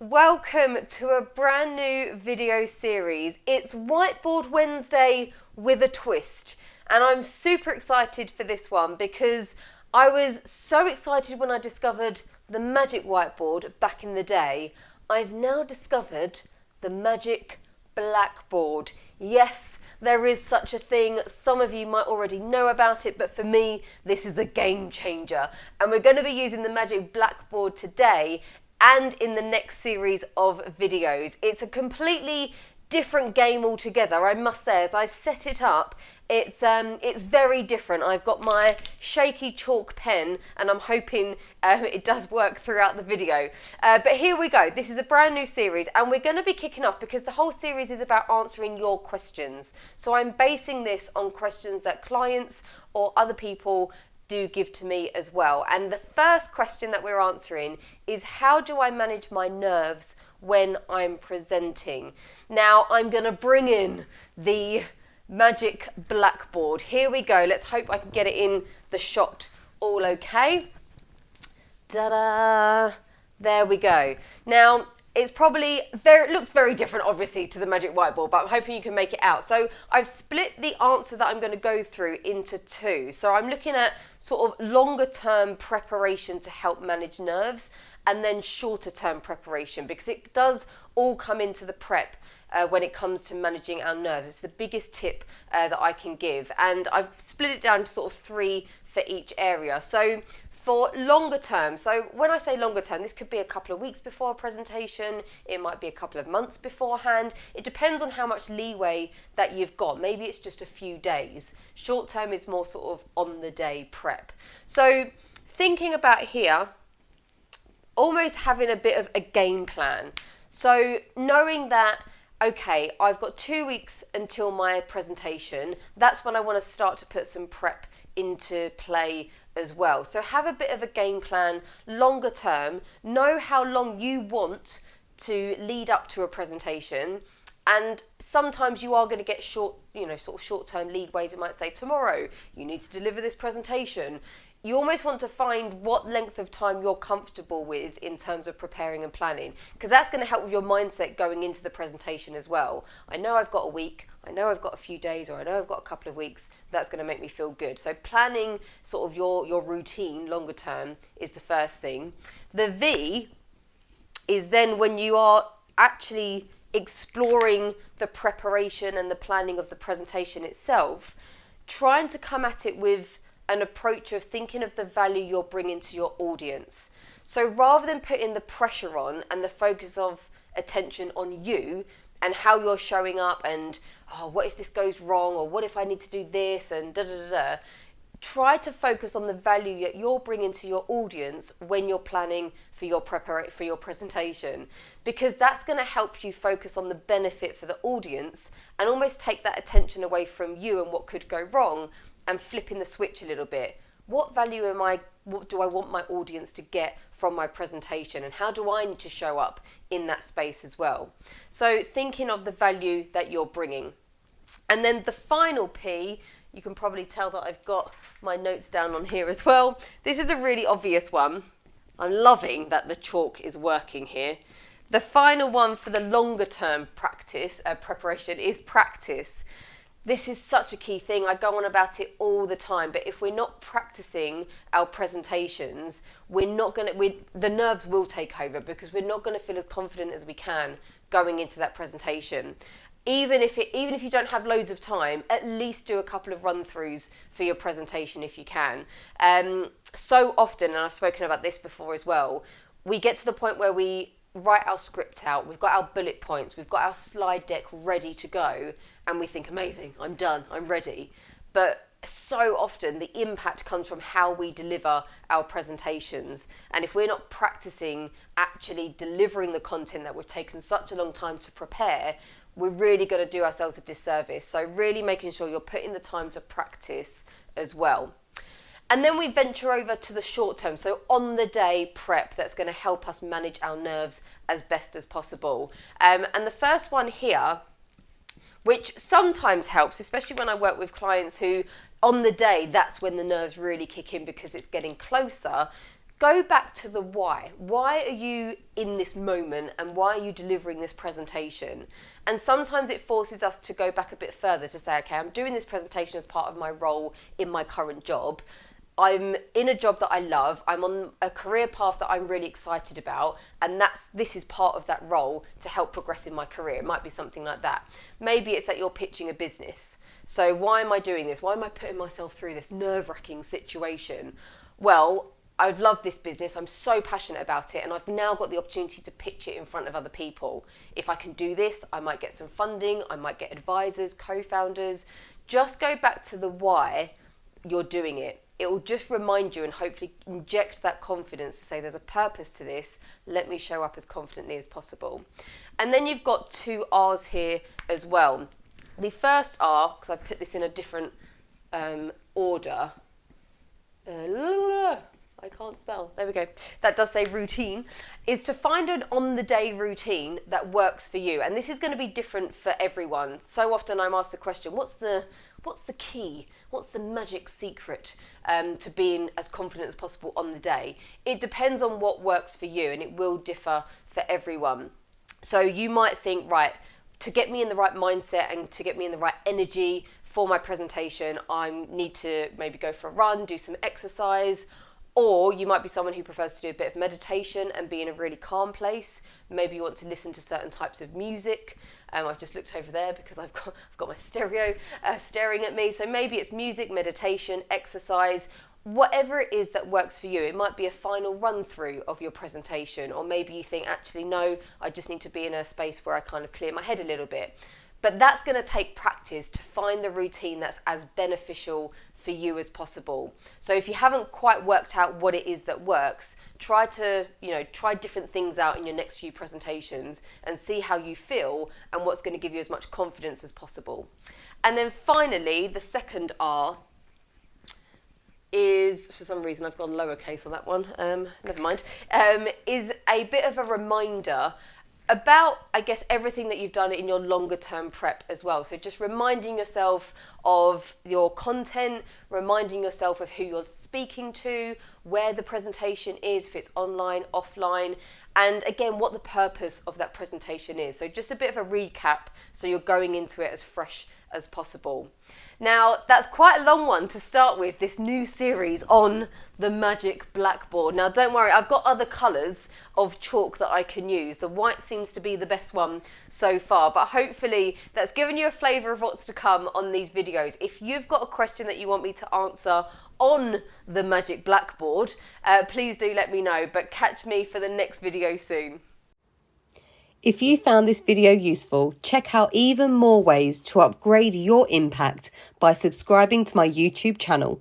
Welcome to a brand new video series. It's Whiteboard Wednesday with a twist, and I'm super excited for this one because I was so excited when I discovered the Magic Whiteboard back in the day. I've now discovered the Magic Blackboard. Yes, there is such a thing. Some of you might already know about it, but for me, this is a game changer. And we're going to be using the Magic Blackboard today and in the next series of videos. It's a completely different game altogether, I must say. As I've set it up, it's very different. I've got my shaky chalk pen and I'm hoping it does work throughout the video. But here we go. This is a brand new series and we're going to be kicking off because the whole series is about answering your questions. So I'm basing this on questions that clients or other people do give to me as well. And the first question that we're answering is, how do I manage my nerves when I'm presenting? Now I'm going to bring in the Magic Blackboard. Here we go. Let's hope I can get it in the shot all okay. Ta-da! There we go. Now it's probably it looks very different obviously to the Magic Whiteboard, but I'm hoping you can make it out. So I've split the answer that I'm going to go through into two. So I'm looking at sort of longer term preparation to help manage nerves and then shorter term preparation, because it does all come into the prep when it comes to managing our nerves. It's the biggest tip that I can give, and I've split it down to sort of three for each area. So for longer term, so when I say longer term, this could be a couple of weeks before a presentation, it might be a couple of months beforehand. It depends on how much leeway that you've got. Maybe it's just a few days. Short term is more sort of on the day prep. So thinking about here, almost having a bit of a game plan. So knowing that, okay, I've got 2 weeks until my presentation, that's when I want to start to put some prep into play as well. So have a bit of a game plan, longer term, know how long you want to lead up to a presentation, and sometimes you are going to get sort of short-term leadways. It might say tomorrow you need to deliver this presentation. You almost want to find what length of time you're comfortable with in terms of preparing and planning, because that's going to help with your mindset going into the presentation as well. I know I've got a week, I know I've got a few days, or I know I've got a couple of weeks. That's going to make me feel good. So planning sort of your routine longer term is the first thing. The V is then when you are actually exploring the preparation and the planning of the presentation itself, trying to come at it with an approach of thinking of the value you're bringing to your audience. So rather than putting the pressure on and the focus of attention on you and how you're showing up and, oh, what if this goes wrong, or what if I need to do this, and da-da-da-da, try to focus on the value that you're bringing to your audience when you're planning for your presentation, because that's going to help you focus on the benefit for the audience and almost take that attention away from you and what could go wrong, and flipping the switch a little bit. What do I want my audience to get from my presentation, and how do I need to show up in that space as well? So thinking of the value that you're bringing. And then the final P, you can probably tell that I've got my notes down on here as well. This is a really obvious one. I'm loving that the chalk is working here. The final one for the longer term preparation is practice. This is such a key thing. I go on about it all the time, but if we're not practicing our presentations, the nerves will take over, because we're not going to feel as confident as we can going into that presentation. Even if you don't have loads of time, at least do a couple of run-throughs for your presentation if you can. So often, and I've spoken about this before as well, we get to the point where we write our script out, we've got our bullet points, we've got our slide deck ready to go, and we think, amazing, I'm done, I'm ready. But so often the impact comes from how we deliver our presentations, and if we're not practicing actually delivering the content that we've taken such a long time to prepare, we're really going to do ourselves a disservice. So really making sure you're putting the time to practice as well. And then we venture over to the short term, so on the day prep that's going to help us manage our nerves as best as possible. And the first one here, which sometimes helps, especially when I work with clients who on the day, that's when the nerves really kick in because it's getting closer, go back to the why. Why are you in this moment and why are you delivering this presentation? And sometimes it forces us to go back a bit further to say, okay, I'm doing this presentation as part of my role in my current job. I'm in a job that I love. I'm on a career path that I'm really excited about, and this is part of that role to help progress in my career. It might be something like that. Maybe it's that you're pitching a business. So why am I doing this? Why am I putting myself through this nerve-wracking situation? Well, I love this business. I'm so passionate about it, and I've now got the opportunity to pitch it in front of other people. If I can do this, I might get some funding. I might get advisors, co-founders. Just go back to the why you're doing it. It will just remind you and hopefully inject that confidence to say there's a purpose to this. Let me show up as confidently as possible. And then you've got 2 R's here as well. The first R, because I put this in a different order. I can't spell. There we go. That does say routine. Is to find an on-the-day routine that works for you. And this is going to be different for everyone. So often I'm asked the question, what's the key? What's the magic secret to being as confident as possible on the day? It depends on what works for you, and it will differ for everyone. So you might think, right, to get me in the right mindset and to get me in the right energy for my presentation, I need to maybe go for a run, do some exercise. Or you might be someone who prefers to do a bit of meditation and be in a really calm place. Maybe you want to listen to certain types of music. I've just looked over there because I've got my stereo staring at me. So maybe it's music, meditation, exercise, whatever it is that works for you. It might be a final run through of your presentation, or maybe you think, actually, no, I just need to be in a space where I kind of clear my head a little bit. But that's going to take practice to find the routine that's as beneficial for you as possible. So if you haven't quite worked out what it is that works, try different things out in your next few presentations and see how you feel and what's going to give you as much confidence as possible. And then finally, the second R is, for some reason I've gone lowercase on that one, never mind, is a bit of a reminder about, I guess, everything that you've done in your longer term prep as well. So just reminding yourself of your content, reminding yourself of who you're speaking to, where the presentation is, if it's online, offline, and again, what the purpose of that presentation is. So just a bit of a recap so you're going into it as fresh as possible. Now, that's quite a long one to start with, this new series on the Magic Blackboard. Now, don't worry, I've got other colours of chalk that I can use. The white seems to be the best one so far, but hopefully that's given you a flavour of what's to come on these videos. If you've got a question that you want me to answer on the Magic Blackboard, please do let me know, but catch me for the next video soon. If you found this video useful, check out even more ways to upgrade your impact by subscribing to my YouTube channel.